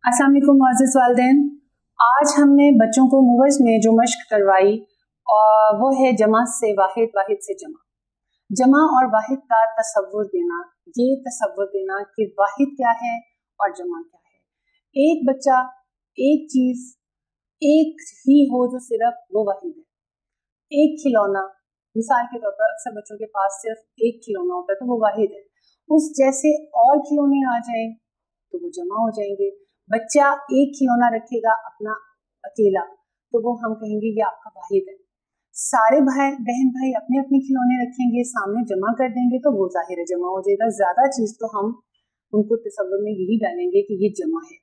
अस्सलाम वालेकुम मुअज़्ज़िज़ वालिदैन। आज हमने बच्चों को मूवर्स में जो मश्क करवाई वो है जमा से वाहिद, वाहिद से जमा। जमा और वाहिद का तसव्वुर देना, ये तसव्वुर देना कि वाहिद क्या है और जमा क्या है। एक बच्चा, एक चीज़, एक ही हो जो सिर्फ वो वाहिद है। एक खिलौना, मिसाल के तौर पर अक्सर बच्चों के पास सिर्फ एक खिलौना होता है तो वो वाहिद है। उस जैसे और खिलौने आ जाएं तो वो जमा हो जाएंगे। बच्चा एक खिलौना रखेगा अपना अकेला तो वो हम कहेंगे ये आपका वाहिद है। सारे बहन भाई अपने अपने खिलौने रखेंगे, सामने जमा कर देंगे तो वो जाहिर है जमा हो जाएगा। ज्यादा चीज तो हम उनको तसव्वुर में यही डालेंगे कि ये जमा है।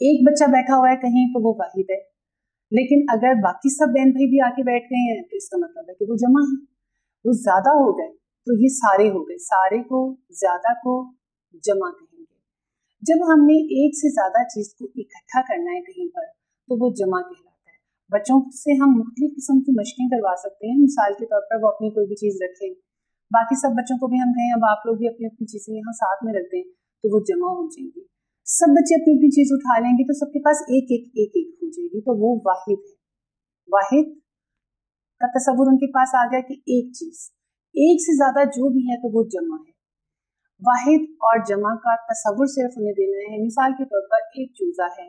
एक बच्चा बैठा हुआ है कहीं तो वो वाहिद है, लेकिन अगर बाकी सब बहन भाई भी आके बैठ गए हैं तो इसका मतलब है कि वो जमा है। वो ज्यादा हो गए तो ये सारे हो गए, सारे को ज्यादा को जमा कहेंगे। जब हमने एक से ज्यादा चीज को इकट्ठा करना है कहीं पर तो वो जमा कहलाता है। बच्चों से हम मुख्तलिफ किस्म की मशकें करवा सकते हैं। मिसाल के तौर पर वो अपनी कोई भी चीज रखें, बाकी सब बच्चों को भी हम कहें अब आप लोग भी अपनी अपनी चीजें यहाँ साथ में रख दें तो वो जमा हो जाएंगी। सब बच्चे अपनी अपनी चीज उठा लेंगे तो सबके पास एक एक हो जाएगी तो वो वाहिद है। वाहिद का तसव्वुर उनके पास आ गया कि एक चीज, एक से ज्यादा जो भी है तो वो जमा है। वाहिद और जमा का तसव्वुर सिर्फ उन्हें देना है। मिसाल के तौर पर एक चूजा है,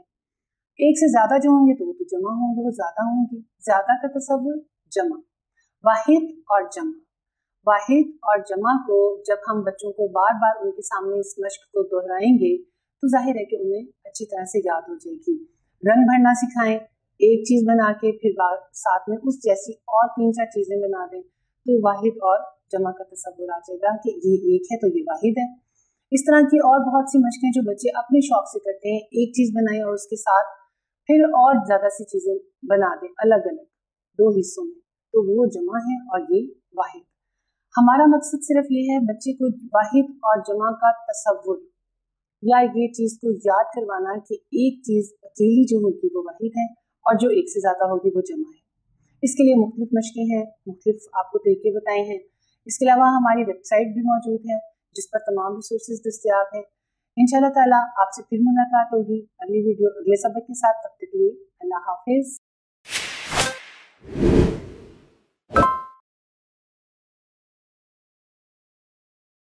एक से ज्यादा जो होंगे तो वो तो जमा होंगे, वो ज्यादा होंगे। ज्यादा का तसव्वुर जमा। वाहिद और जमा, वाहिद और जमा को जब हम बच्चों को बार बार उनके सामने इस मश्क को दोहराएंगे तो जाहिर है कि उन्हें अच्छी तरह से याद हो जाएगी। रंग भरना सिखाएं, एक चीज बना के फिर साथ में उस जैसी और 3-4 चीजें बना दें तो वाहिद और जमा का तसव्वुर आ जाएगा कि ये एक है तो ये वाहिद है। इस तरह की और बहुत सी मशकें जो बच्चे अपने शौक से करते हैं, एक चीज बनाएं और उसके साथ फिर और ज्यादा सी चीजें बना दें अलग अलग 2 हिस्सों में, तो वो जमा है और ये वाहिद। हमारा मकसद सिर्फ ये है बच्चे को वाहिद और जमा का तसव्वुर या ये चीज को याद करवाना कि एक चीज अकेली जो होगी वो वाहिद है और जो एक से ज्यादा होगी वो जमा है। इसके लिए मुख्तलिफ मशकें हैं, मुख्तलिफ आपको तरीके बताए हैं। इसके अलावा हमारी वेबसाइट भी मौजूद है जिस पर तमाम रिसोर्सेज दस्तयाब हैं। इंशाल्लाह ताला आपसे फिर मुलाकात होगी अगली वीडियो अगले सबक के साथ। तब तक के लिए अल्लाह हाफिज।